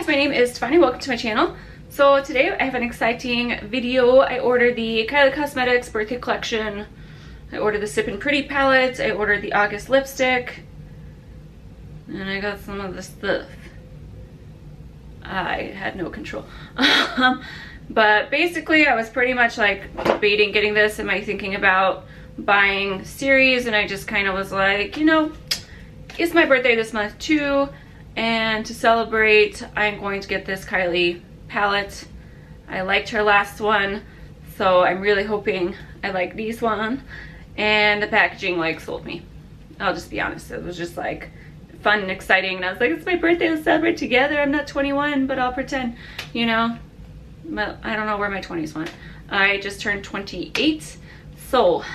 guys, my name is Stefania. Welcome to my channel. So today I have an exciting video. I ordered the Kylie Cosmetics birthday collection. I ordered the Sippin' Pretty palette. I ordered the August lipstick. And I got some of the stuff. I had no control. But basically I was pretty much like debating getting this. Am I thinking about buying series? And I just kind of was like, you know, it's my birthday this month too. And to celebrate, I'm going to get this Kylie palette. I liked her last one, so I'm really hoping I like this one. And the packaging like sold me. I'll just be honest, it was just like fun and exciting, and I was like, it's my birthday, let's celebrate together. I'm not 21, but I'll pretend, you know. But I don't know where my 20s went. I just turned 28, so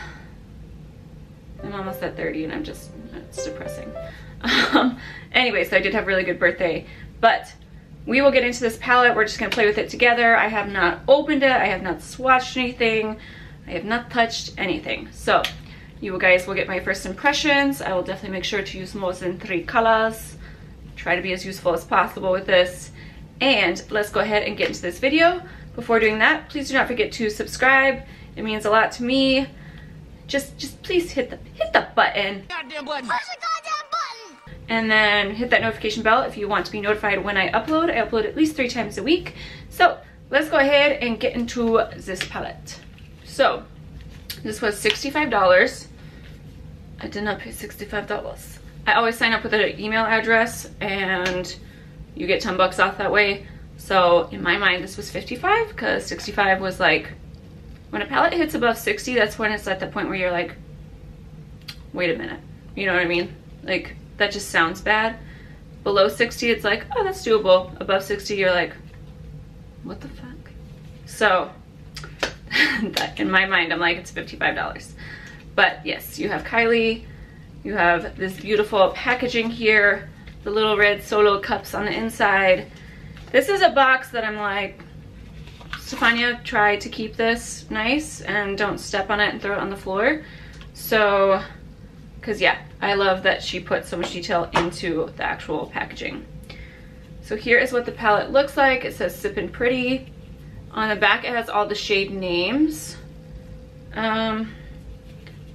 I'm almost at 30 and I'm just, it's depressing. Anyway, so I did have a really good birthday, but we will get into this palette. We're just gonna play with it together. I have not opened it, I have not swatched anything, I have not touched anything. So you guys will get my first impressions. I will definitely make sure to use more than 3 colors. Try to be as useful as possible with this. And let's go ahead and get into this video. Before doing that, please do not forget to subscribe. It means a lot to me. Just please hit the button. Goddamn button. Push the goddamn button. And then hit that notification bell if you want to be notified when I upload. I upload at least 3 times a week. So let's go ahead and get into this palette. So this was $65. I did not pay $65. I always sign up with an email address and you get 10 bucks off that way. So in my mind this was 55 because 65 was like, when a palette hits above 60, that's when it's at the point where you're like, wait a minute, you know what I mean? Like, that just sounds bad. Below 60, it's like, oh, that's doable. Above 60, you're like, what the fuck? So, in my mind, I'm like, it's $55. But yes, you have Kylie. You have this beautiful packaging here. The little red solo cups on the inside. This is a box that I'm like, Stefania, try to keep this nice and don't step on it and throw it on the floor. So, because yeah, I love that she put so much detail into the actual packaging. So here is what the palette looks like. It says Sippin' Pretty. On the back it has all the shade names. None of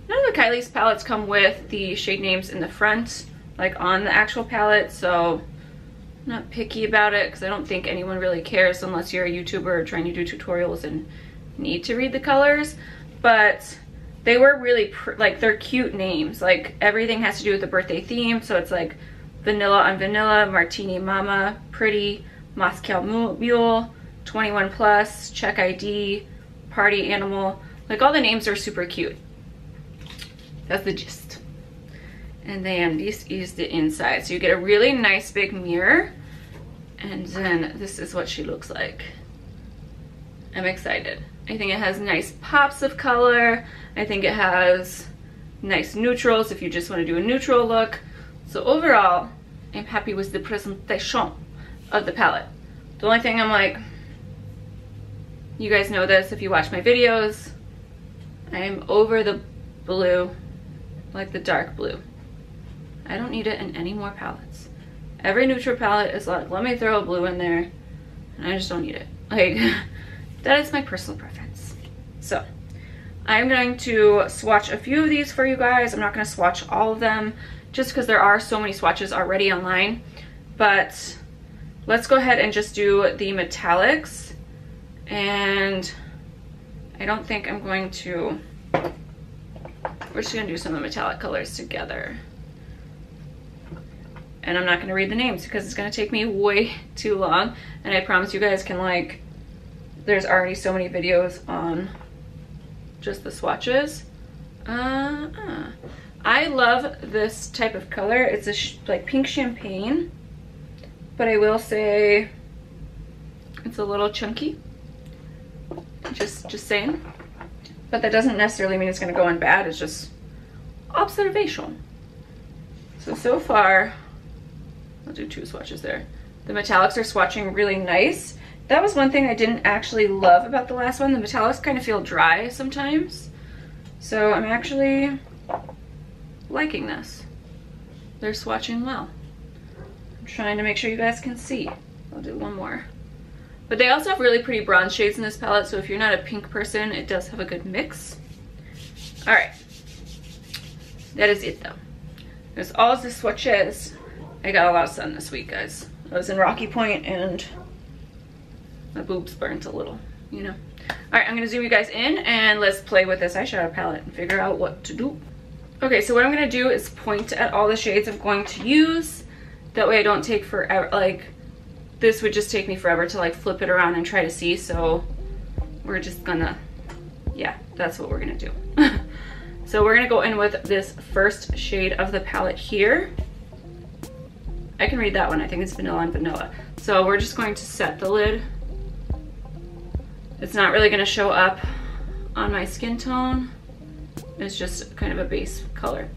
the Kylie's palettes come with the shade names in the front, like on the actual palette, so I'm not picky about it because I don't think anyone really cares unless you're a YouTuber trying to do tutorials and need to read the colors. But they were really, like, they're cute names. Like, everything has to do with the birthday theme. So it's like Vanilla on Vanilla, Martini Mama, Pretty, Moscow Mule, 21 Plus, Check ID, Party Animal. Like, all the names are super cute. That's the gist. And then this is the inside. So you get a really nice big mirror. And then this is what she looks like. I'm excited. I think it has nice pops of color. I think it has nice neutrals if you just want to do a neutral look. So overall, I'm happy with the presentation of the palette. The only thing I'm like, you guys know this if you watch my videos, I am over the blue, like the dark blue. I don't need it in any more palettes. Every neutral palette is like, let me throw a blue in there, and I just don't need it. Like, that is my personal preference. So, I'm going to swatch a few of these for you guys. I'm not going to swatch all of them, just because there are so many swatches already online. But let's go ahead and just do the metallics. And I don't think I'm going to, we're just going to do some of the metallic colors together. And I'm not going to read the names because it's going to take me way too long. And I promise you guys can, like, there's already so many videos on just the swatches. I love this type of color. It's a like pink champagne, but I will say it's a little chunky. Just saying. But that doesn't necessarily mean it's going to go on bad. It's just observation. So far, I'll do 2 swatches there. The metallics are swatching really nice. That was one thing I didn't actually love about the last one. The metallics kind of feel dry sometimes. So I'm actually liking this. They're swatching well. I'm trying to make sure you guys can see. I'll do one more. But they also have really pretty bronze shades in this palette, so if you're not a pink person, it does have a good mix. All right, that is it though. There's all the swatches. I got a lot of sun this week, guys. I was in Rocky Point and my boobs burnt a little, you know. All right, I'm gonna zoom you guys in and let's play with this eyeshadow palette and figure out what to do. Okay, so what I'm gonna do is point at all the shades I'm going to use. That way I don't take forever, like this would just take me forever to like flip it around and try to see, so we're just gonna, yeah, that's what we're gonna do. So we're gonna go in with this first shade of the palette here. I can read that one, I think it's Vanilla and Vanilla. So we're just going to set the lid. It's not really gonna show up on my skin tone. It's just kind of a base color.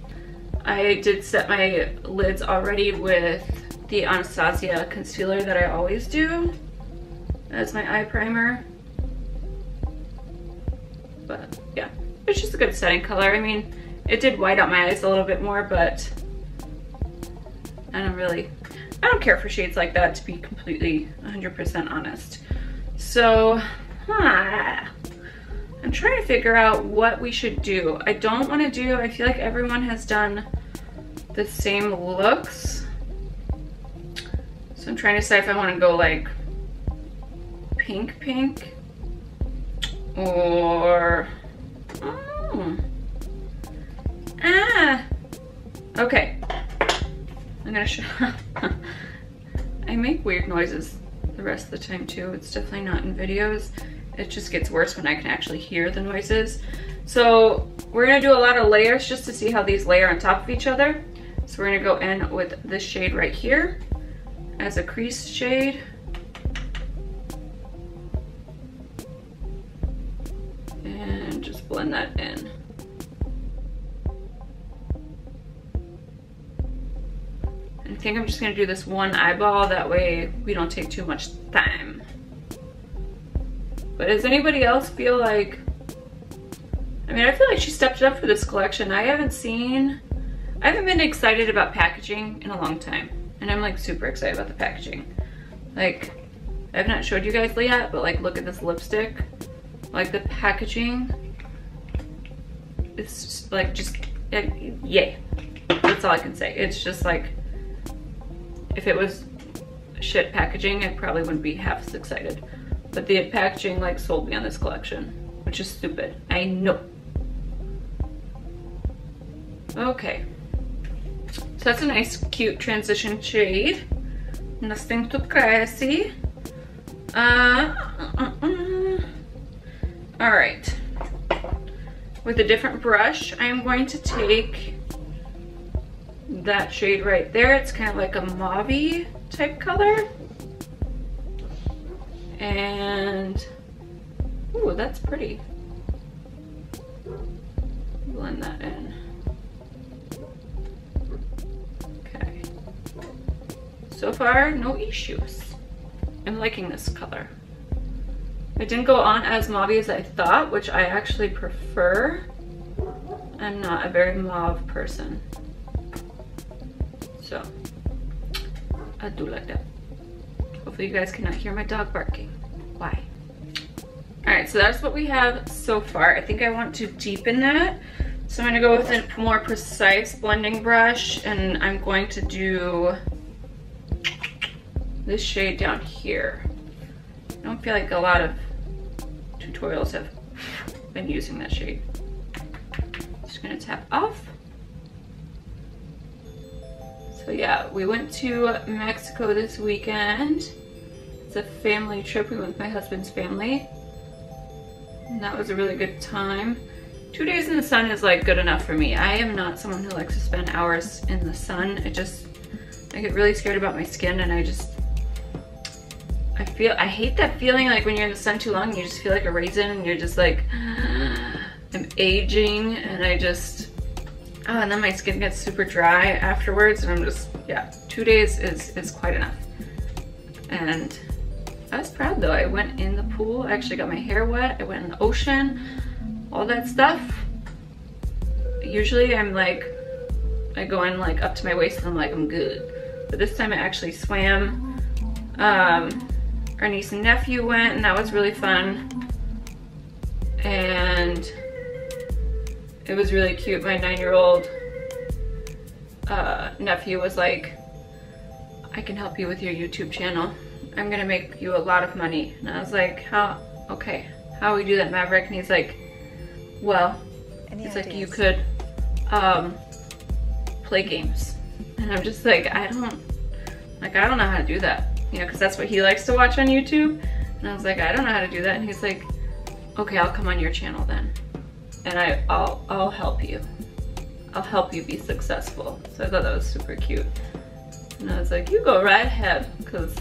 I did set my lids already with the Anastasia concealer that I always do as my eye primer. But yeah, it's just a good setting color. I mean, it did white out my eyes a little bit more, but I don't care for shades like that, to be completely 100% honest. So, I'm trying to figure out what we should do. I don't want to do, I feel like everyone has done the same looks. So I'm trying to decide if I want to go like pink or okay, I'm gonna show I make weird noises the rest of the time too. It's definitely not in videos. It just gets worse when I can actually hear the noises. So we're gonna do a lot of layers just to see how these layer on top of each other. So we're gonna go in with this shade right here as a crease shade. And just blend that in. I think I'm just gonna do this one eyeball, that way we don't take too much time. But does anybody else feel like, I mean, I feel like she stepped it up for this collection. I haven't been excited about packaging in a long time. And I'm like super excited about the packaging. Like, I have not showed you guys yet, but like look at this lipstick. Like the packaging, it's like just, yay. That's all I can say. It's just like, if it was shit packaging, I probably wouldn't be half as excited. But the packaging like sold me on this collection, which is stupid. I know. Okay. So that's a nice, cute transition shade. Nothing too crazy. All right. With a different brush, I'm going to take that shade right there. It's kind of like a mauve-y type color. And, ooh, that's pretty. Blend that in. Okay. So far, no issues. I'm liking this color. It didn't go on as mauve as I thought, which I actually prefer. I'm not a very mauve person. So, I do like that. Hopefully you guys cannot hear my dog barking. Why? All right, so that's what we have so far. I think I want to deepen that. So I'm gonna go with a more precise blending brush, and I'm going to do this shade down here. I don't feel like a lot of tutorials have been using that shade. Just gonna tap off. So yeah, we went to Mexico this weekend. It's a family trip. We went with my husband's family. And that was a really good time. 2 days in the sun is like good enough for me. I am not someone who likes to spend hours in the sun. I get really scared about my skin, and I hate that feeling like when you're in the sun too long and you just feel like a raisin and you're just like, I'm aging, and and then my skin gets super dry afterwards, and I'm just, yeah, 2 days is quite enough. And I was proud though. I went in the pool, I actually got my hair wet, I went in the ocean, all that stuff. Usually I'm like, I go in like up to my waist and I'm like, I'm good. But this time I actually swam. Our niece and nephew went, and that was really fun. And it was really cute. My 9-year-old nephew was like, I can help you with your YouTube channel. I'm gonna make you a lot of money. And I was like, how? Okay, how we do that, Maverick? And he's like, well, he's like, you could play games. And I'm just like, I don't know how to do that. You know, because that's what he likes to watch on YouTube. And I was like, I don't know how to do that. And he's like, okay, I'll come on your channel then. And I'll help you. I'll help you be successful. So I thought that was super cute. And I was like, you go right ahead, because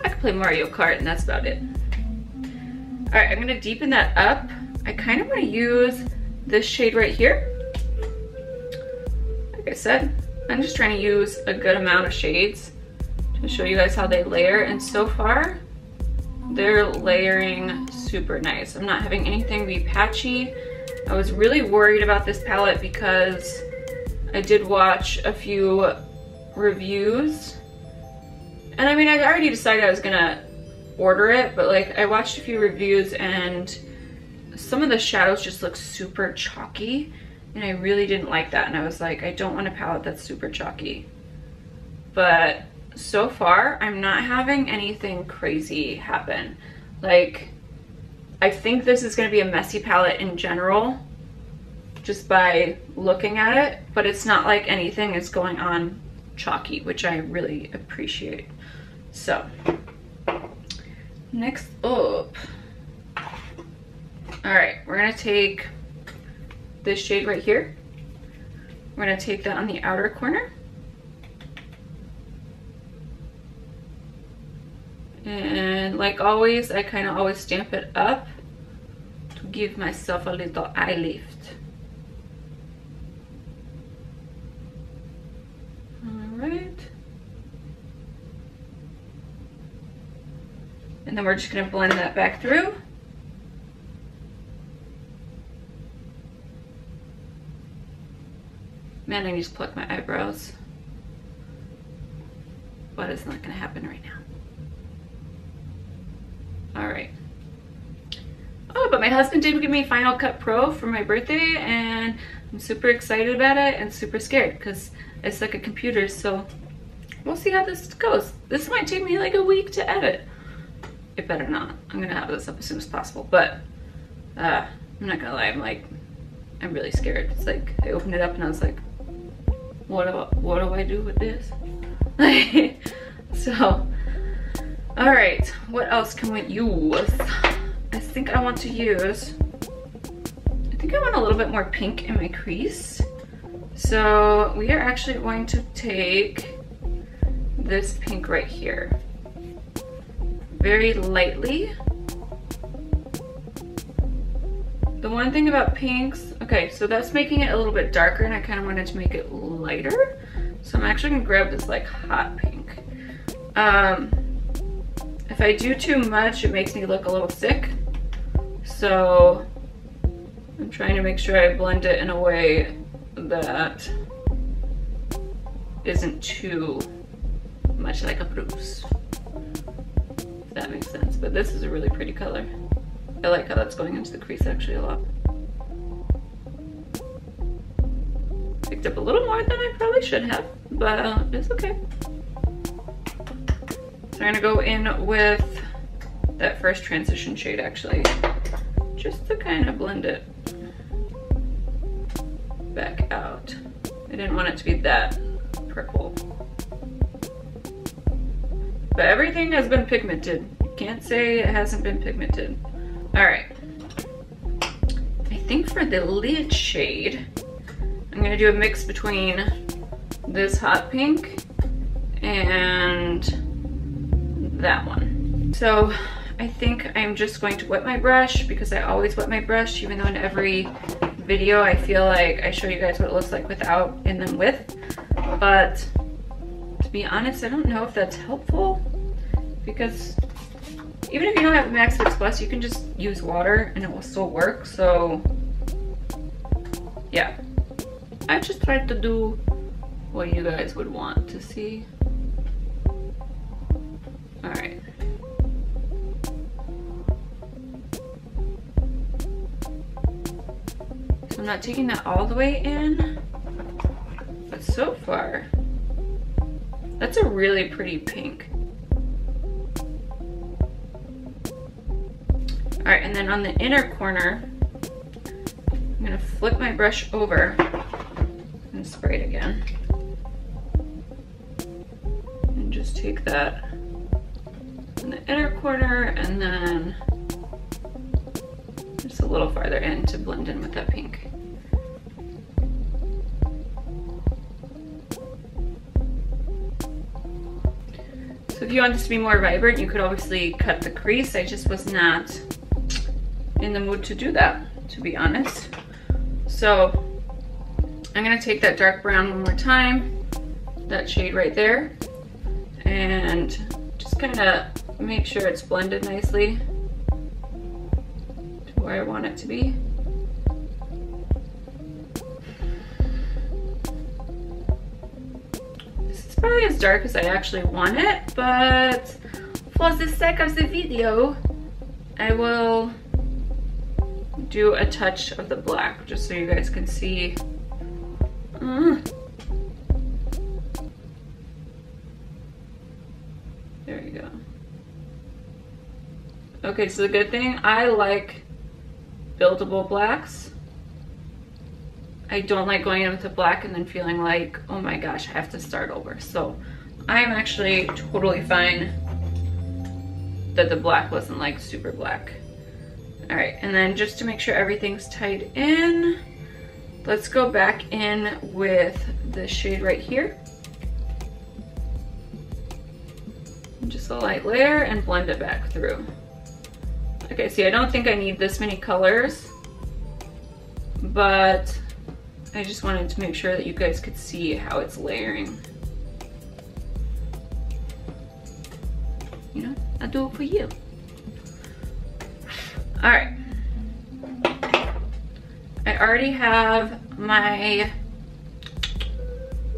I can play Mario Kart and that's about it. All right, I'm gonna deepen that up. I kind of wanna use this shade right here. Like I said, I'm just trying to use a good amount of shades to show you guys how they layer. And so far, they're layering super nice. I'm not having anything be patchy. I was really worried about this palette because I did watch a few reviews. And I mean, I already decided I was gonna order it, but like I watched a few reviews and some of the shadows just look super chalky. And I really didn't like that. And I was like, I don't want a palette that's super chalky. But so far, I'm not having anything crazy happen. Like, I think this is gonna be a messy palette in general, just by looking at it, but it's not like anything is going on chalky, which I really appreciate. So, next up. All right, we're gonna take this shade right here. We're gonna take that on the outer corner. And like always, I kind of always stamp it up to give myself a little eye lift. All right. And then we're just gonna blend that back through. Man, I need to pluck my eyebrows. But it's not gonna happen right now. All right. Oh, but my husband did give me Final Cut Pro for my birthday, and I'm super excited about it and super scared because I suck at computers, so we'll see how this goes. This might take me like a week to edit. It better not. I'm gonna have this up as soon as possible, but I'm not gonna lie, I'm really scared. It's like I opened it up and I was like, what do I do with this? So, all right, what else can we use? I think I want a little bit more pink in my crease. So we are actually going to take this pink right here, very lightly. The one thing about pinks, okay, so that's making it a little bit darker, and I kind of wanted to make it lighter. So I'm actually gonna grab this like hot pink. If I do too much, it makes me look a little sick. So I'm trying to make sure I blend it in a way that isn't too much like a bruise, if that makes sense. But this is a really pretty color. I like how that's going into the crease actually a lot. Picked up a little more than I probably should have, but it's okay. So I'm gonna go in with that first transition shade actually, just to kind of blend it back out. I didn't want it to be that purple. But everything has been pigmented. Can't say it hasn't been pigmented. All right. I think for the lid shade, I'm gonna do a mix between this hot pink and that one. So I think I'm just going to wet my brush, because I always wet my brush, even though in every video I feel like I show you guys what it looks like without and then with. But to be honest, I don't know if that's helpful, because even if you don't have Max Fix Plus, you can just use water and it will still work. So yeah, I just tried to do what you guys would want to see. All right. So I'm not taking that all the way in, but so far, that's a really pretty pink. All right, and then on the inner corner, I'm gonna flip my brush over and spray it again. And just take that in the inner corner and then just a little farther in to blend in with that pink. So if you want this to be more vibrant, you could obviously cut the crease. I just was not in the mood to do that, to be honest. So I'm gonna take that dark brown one more time, that shade right there, and just kind of make sure it's blended nicely to where I want it to be. This is probably as dark as I actually want it, but for the sake of the video, I will do a touch of the black just so you guys can see. There you go. Okay, so the good thing, I like buildable blacks. I don't like going in with a black and then feeling like, oh my gosh, I have to start over. So I'm actually totally fine that the black wasn't like super black. All right, and then just to make sure everything's tied in, let's go back in with the shade right here. Just a light layer and blend it back through. Okay, see, I don't think I need this many colors, but I just wanted to make sure that you guys could see how it's layering. You know, I'll do it for you. All right, I already have my,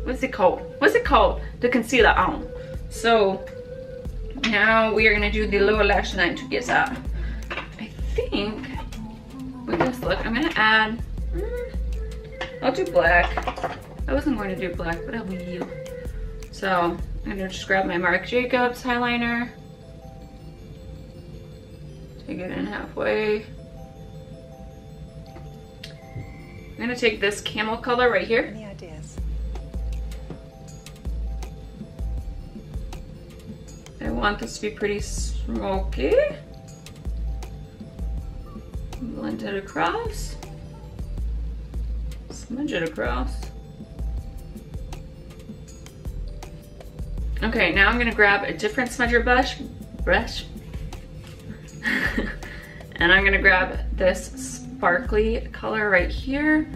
what's it called? The concealer on. So now we are gonna do the lower lash line together. I think with this look, I'm gonna add, I'll do black. I wasn't going to do black, but I will. So I'm gonna just grab my Marc Jacobs highliner. Take it in halfway. I'm gonna take this camel color right here. Any ideas? I want this to be pretty smoky. Blend it across. Smudge it across. Okay, now I'm gonna grab a different smudger brush. And I'm gonna grab this sparkly color right here.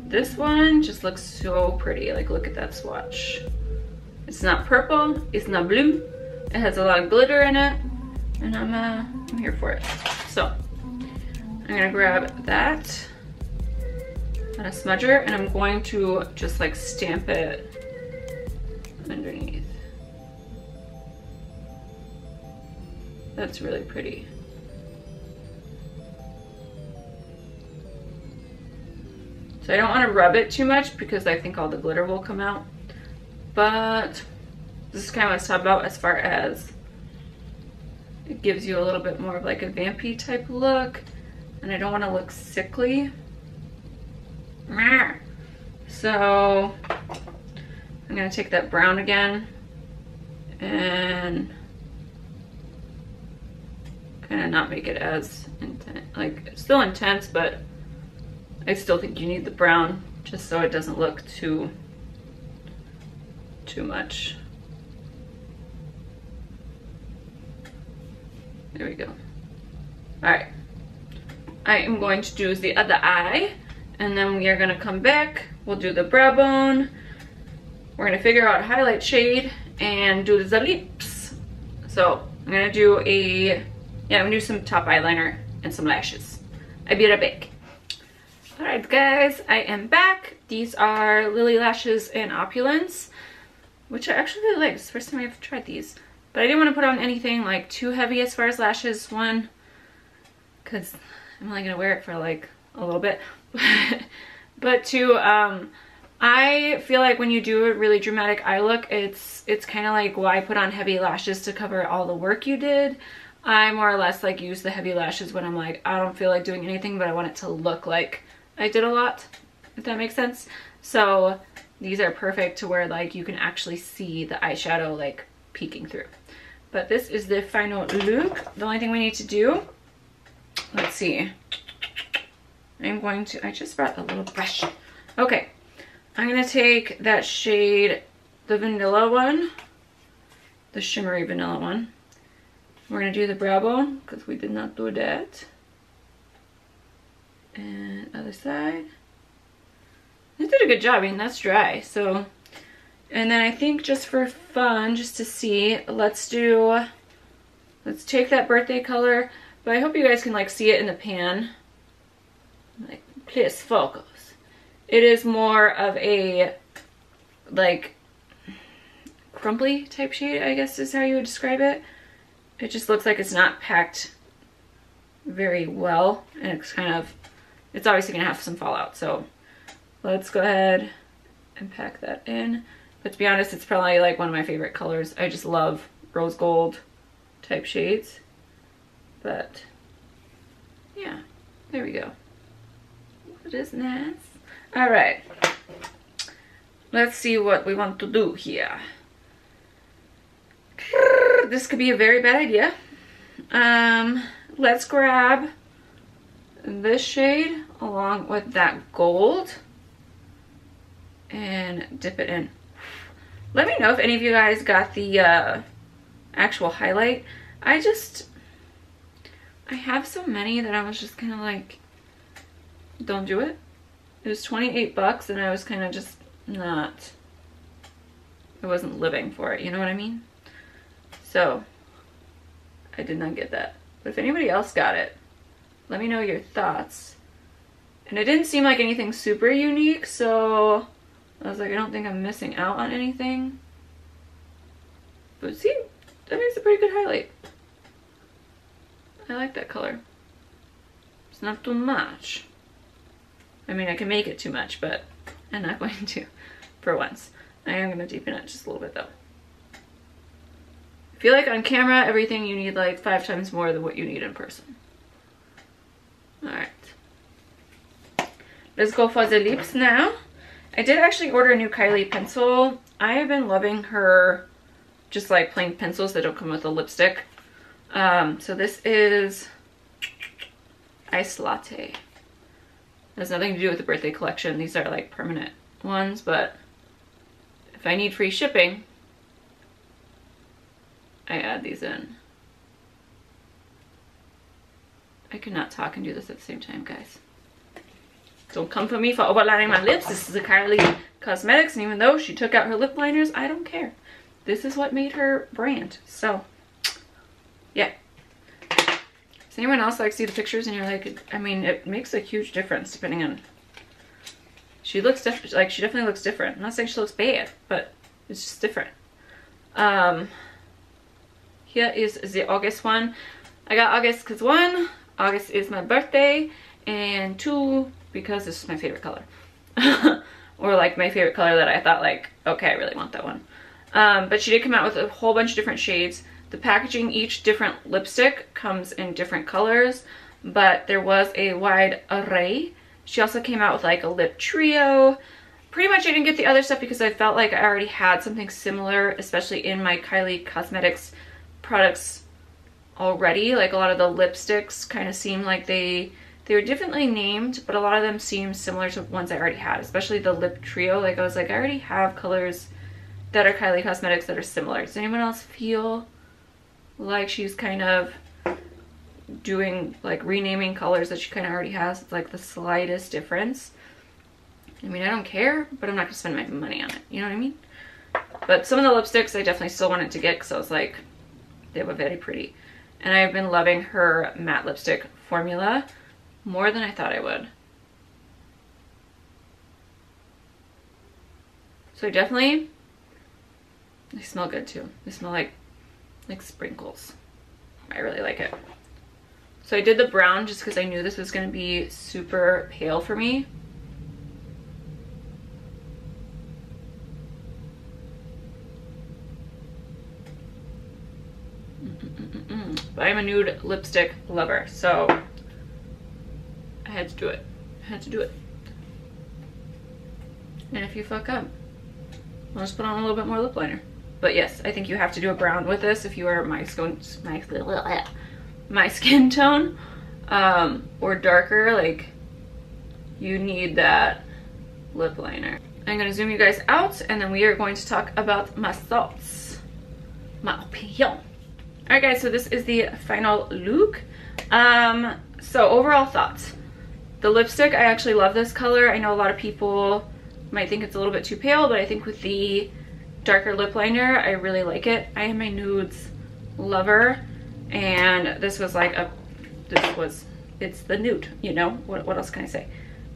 This one just looks so pretty. Like, look at that swatch. It's not purple, it's not blue. It has a lot of glitter in it, and I'm here for it. So I'm gonna grab that on a smudger, and I'm going to just like stamp it underneath. That's really pretty. So I don't want to rub it too much because I think all the glitter will come out. But this is kind of what I was talking about as far as it gives you a little bit more of like a vampy type look. And I don't want to look sickly. So I'm going to take that brown again and kind of not make it as intense. Like, it's still intense, but I still think you need the brown just so it doesn't look too much. There we go. All right. I am going to do the other eye, and then we are going to come back. We'll do the brow bone. We're going to figure out a highlight shade and do the lips. So I'm going to do I'm going to do some top eyeliner and some lashes. I'll be right back. Alright guys, I am back. These are Lily Lashes in Opulence, which I actually really like. It's the first time I've tried these. But I didn't want to put on anything like too heavy as far as lashes, one, because I'm only gonna wear it for like a little bit. But two, I feel like when you do a really dramatic eye look, it's kind of like why put on heavy lashes to cover all the work you did. I more or less like use the heavy lashes when I'm like, I don't feel like doing anything, but I want it to look like I did a lot, if that makes sense. So these are perfect to where like you can actually see the eyeshadow like peeking through. But this is the final look. The only thing we need to do, let's see. I just brought a little brush. Okay, I'm gonna take that shade, the vanilla one, the shimmery vanilla one. We're gonna do the brow bone because we did not do that. And other side. I did a good job. I mean, that's dry. So, and then I think just for fun, just to see, let's take that birthday color. But I hope you guys can like see it in the pan. Like, please focus. It is more of a like crumply type shade, I guess is how you would describe it. It just looks like it's not packed very well, and it's obviously gonna have some fallout. So let's go ahead and pack that in. But to be honest, it's probably like one of my favorite colors. I just love rose gold type shades. But yeah, there we go. It is nice. All right, let's see what we want to do here. This could be a very bad idea. Let's grab this shade along with that gold and dip it in. Let me know if any of you guys got the actual highlight. I have so many that I was just kind of like, don't do it. It was 28 bucks and I was kind of just not, I wasn't living for it, you know what I mean? So I did not get that. But if anybody else got it, let me know your thoughts. And it didn't seem like anything super unique, so I was like, I don't think I'm missing out on anything. But see, that makes a pretty good highlight. I like that color. It's not too much. I mean, I can make it too much, but I'm not going to for once. I am going to deepen it just a little bit though. I feel like on camera, everything you need like 5 times more than what you need in person. Alright. Let's go for the lips now. I did actually order a new Kylie pencil. I have been loving her just like plain pencils that don't come with a lipstick. So this is Ice Latte. It has nothing to do with the birthday collection. These are like permanent ones, but if I need free shipping, I add these in. I cannot talk and do this at the same time, guys. Don't come for me for overlining my lips. This is a Kylie Cosmetics, and even though she took out her lip liners, I don't care. This is what made her brand. So, yeah. Does anyone else like see the pictures and you're like, I mean, it makes a huge difference depending on. She looks like she definitely looks different. I'm not saying she looks bad, but it's just different. Here is the August one. I got August because 1, August is my birthday, and 2, because this is my favorite color. Or like my favorite color that I thought like, okay, I really want that one. But she did come out with a whole bunch of different shades. The packaging, each different lipstick comes in different colors, but there was a wide array. She also came out with like a lip trio. Pretty much I didn't get the other stuff because I felt like I already had something similar, especially in my Kylie Cosmetics products already. Like a lot of the lipsticks kind of seem like they were differently named, but a lot of them seem similar to ones I already had, especially the lip trio. Like I was like, I already have colors that are Kylie Cosmetics that are similar. Does anyone else feel like she's kind of doing like renaming colors that she kind of already has? It's like the slightest difference. I mean, I don't care, but I'm not gonna spend my money on it, you know what I mean? But some of the lipsticks I definitely still wanted to get because I was like, they were very pretty. And I've been loving her matte lipstick formula more than I thought I would. So definitely, they smell good too. They smell like like sprinkles. I really like it. So I did the brown just because I knew this was going to be super pale for me. But I'm a nude lipstick lover, so I had to do it. I had to do it. And if you fuck up, I'll just put on a little bit more lip liner. But yes, I think you have to do a brown with this if you are my skin tone, or darker. Like, you need that lip liner. I'm gonna zoom you guys out, and then we are going to talk about my thoughts, my opinion. All right, guys, so this is the final look. So overall thoughts. The lipstick, I actually love this color. I know a lot of people might think it's a little bit too pale, but I think with the darker lip liner, I really like it. I am a nudes lover, and this was like it's the nude, you know? What else can I say?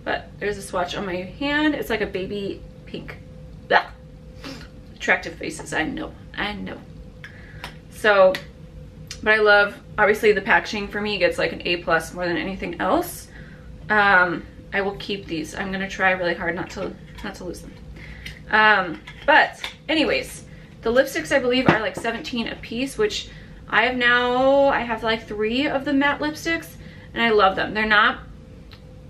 But there's a swatch on my hand. It's like a baby pink. Blah. Attractive faces, I know. So, but I love, obviously the packaging for me gets like an A+ more than anything else. I will keep these. I'm gonna try really hard not to lose them. But anyways, the lipsticks I believe are like 17 a piece, which I have like 3 of the matte lipsticks, and I love them. They're not,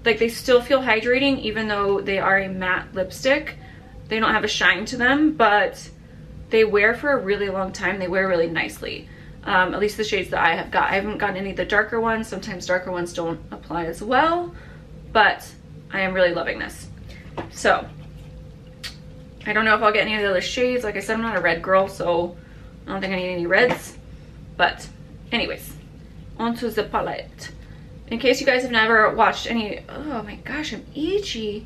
like, they still feel hydrating even though they are a matte lipstick. They don't have a shine to them, but they wear for a really long time. They wear really nicely. At least the shades that I have got. I haven't gotten any of the darker ones. Sometimes darker ones don't apply as well, but I am really loving this. So I don't know if I'll get any of the other shades. Like I said, I'm not a red girl, so I don't think I need any reds. But anyways, onto the palette. In case you guys have never watched any, oh my gosh, I'm itchy,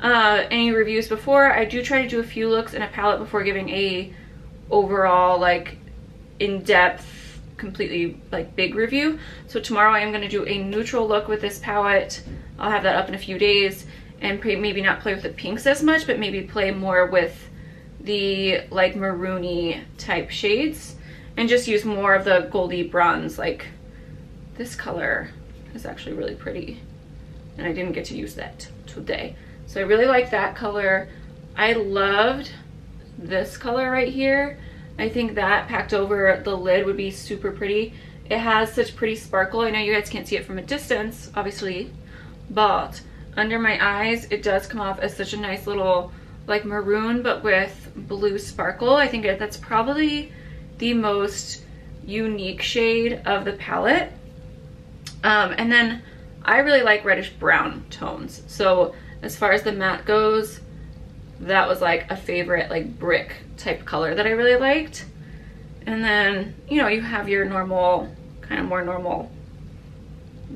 any reviews before, I do try to do a few looks in a palette before giving a overall, like, in-depth, completely, like, big review. So tomorrow I am going to do a neutral look with this palette. I'll have that up in a few days, and maybe not play with the pinks as much, but maybe play more with the, like, maroony type shades, and just use more of the goldy bronze. Like, this color is actually really pretty, and I didn't get to use that today. So I really like that color. I loved this color right here. I think that packed over the lid would be super pretty. It has such pretty sparkle. I know you guys can't see it from a distance, obviously, but under my eyes, it does come off as such a nice little, like, maroon, but with blue sparkle. I think that's probably the most unique shade of the palette. And then I really like reddish brown tones. So as far as the matte goes, that was like a favorite, like, brick type color that I really liked. And then, you know, you have your normal, kind of more normal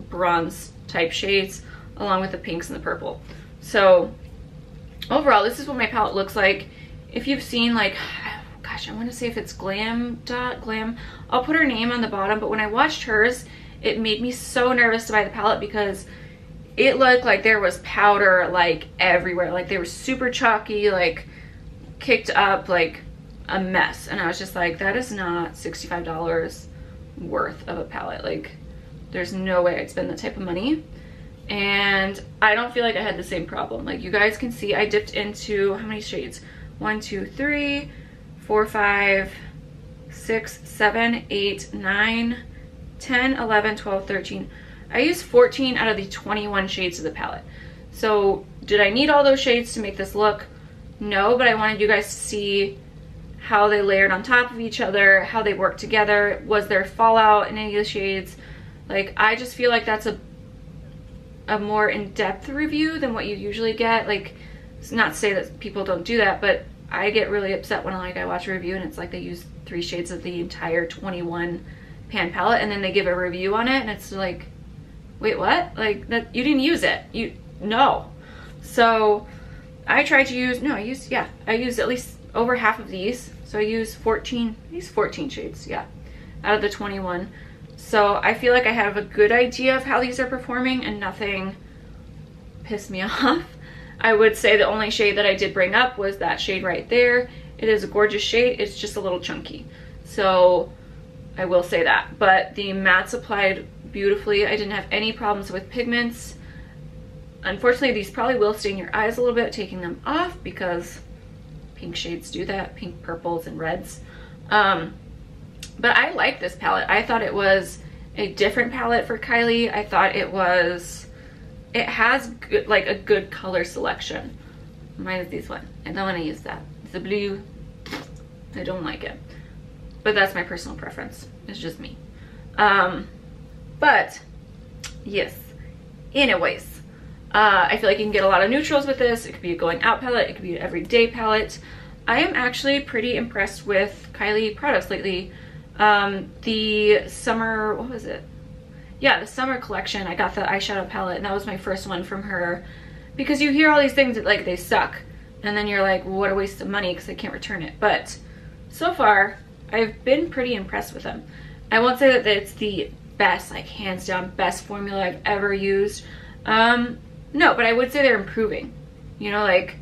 bronze type shades along with the pinks and the purple. So overall, this is what my palette looks like. If you've seen, like, gosh, I want to say if it's Glam, I'll put her name on the bottom, but when I watched hers, it made me so nervous to buy the palette because it looked like there was powder, like, everywhere. Like, they were super chalky, like, kicked up, like a mess. And I was just like, that is not $65 worth of a palette. Like, there's no way I'd spend that type of money. And I don't feel like I had the same problem. Like, you guys can see, I dipped into, how many shades? 1, 2, 3, 4, 5, 6, 7, 8, 9, 10, 11, 12, 13. I used 14 out of the 21 shades of the palette. So did I need all those shades to make this look? No, but I wanted you guys to see how they layered on top of each other, how they worked together. Was there fallout in any of the shades? Like, I just feel like that's a more in-depth review than what you usually get. Like, it's not to say that people don't do that, but I get really upset when, like, I watch a review and it's like they use 3 shades of the entire 21 pan palette, and then they give a review on it, and it's like, wait, what? Like, that, you didn't use it. No. So I tried to use, I used at least over half of these. So I used 14 shades, yeah, out of the 21. So I feel like I have a good idea of how these are performing, and nothing pissed me off. I would say the only shade that I did bring up was that shade right there. It is a gorgeous shade. It's just a little chunky. So I will say that. But the mattes applied beautifully. I didn't have any problems with pigments. Unfortunately, these probably will stain your eyes a little bit taking them off because pink shades do that, pink, purples, and reds. But I like this palette. I thought it was a different palette for Kylie. I thought it has good, like a good color selection. Mine is this one. I don't want to use that. The blue, I don't like it. But that's my personal preference. It's just me. But yes, anyways, I feel like you can get a lot of neutrals with this. It could be a going out palette. It could be an everyday palette. I am actually pretty impressed with Kylie products lately. The summer, what was it? Yeah, the summer collection, I got the eyeshadow palette, and that was my first one from her. Because you hear all these things that like they suck, and then you're like, well, what a waste of money because I can't return it. But so far, I've been pretty impressed with them. I won't say that it's the best, like hands down best formula I've ever used. No, but I would say they're improving. You know, like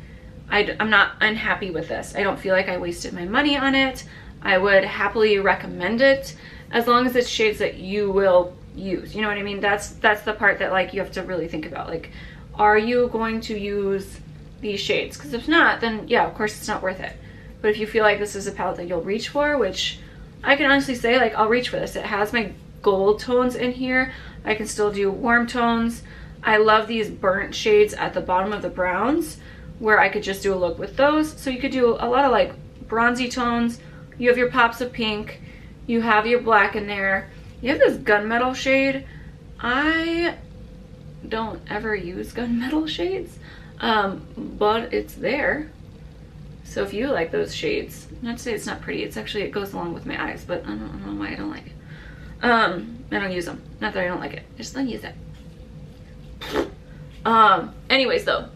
I'm not unhappy with this. I don't feel like I wasted my money on it. I would happily recommend it as long as it's shades that you will use. You know what I mean? That's the part that like you have to really think about. Like, are you going to use these shades? Because if not, then yeah, of course it's not worth it. But if you feel like this is a palette that you'll reach for, which I can honestly say, like, I'll reach for this. It has my gold tones in here. I can still do warm tones. I love these burnt shades at the bottom of the browns where I could just do a look with those. So you could do a lot of like bronzy tones. You have your pops of pink. You have your black in there. You have this gunmetal shade. I don't ever use gunmetal shades, but it's there. So if you like those shades, not to say it's not pretty, it's actually, it goes along with my eyes, but I don't know why I don't like it. I don't use them. Not that I don't like it, I just don't use it. Anyways though,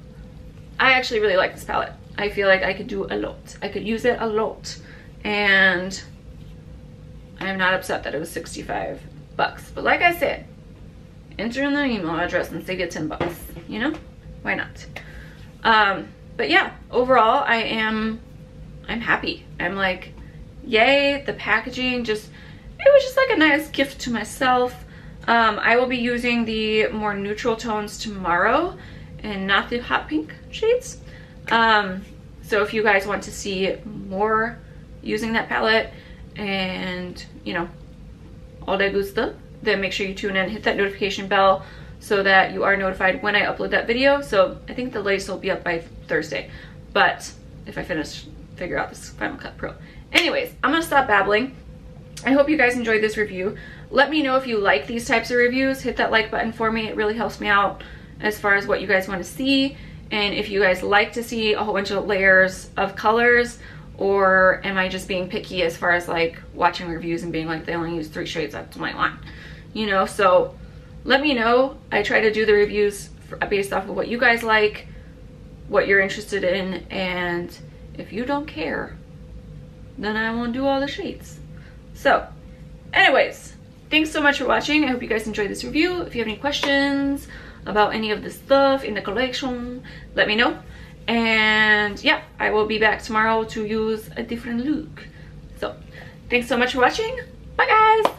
I actually really like this palette. I feel like I could do a lot. I could use it a lot. And I'm not upset that it was 65 bucks. But like I said, enter in the email address and save you 10 bucks. You know? Why not? But yeah, overall I'm happy. I'm like, yay, the packaging it was just like a nice gift to myself. I will be using the more neutral tones tomorrow and not the hot pink shades. So if you guys want to see more using that palette and, you know, all that good stuff, then make sure you tune in, hit that notification bell so that you are notified when I upload that video. So I think the latest will be up by Thursday, but if I figure out this Final Cut Pro. Anyways, I'm gonna stop babbling. I hope you guys enjoyed this review. Let me know if you like these types of reviews. Hit that like button for me. It really helps me out as far as what you guys want to see. And if you guys like to see a whole bunch of layers of colors, or am I just being picky as far as like watching reviews and being like, they only use 3 shades, that's my line. You know, so let me know. I try to do the reviews based off of what you guys like, what you're interested in, and if you don't care, then I won't do all the shades. So anyways, thanks so much for watching. I hope you guys enjoyed this review. If you have any questions about any of the stuff in the collection, let me know. And yeah, I will be back tomorrow to use a different look. So thanks so much for watching. Bye guys.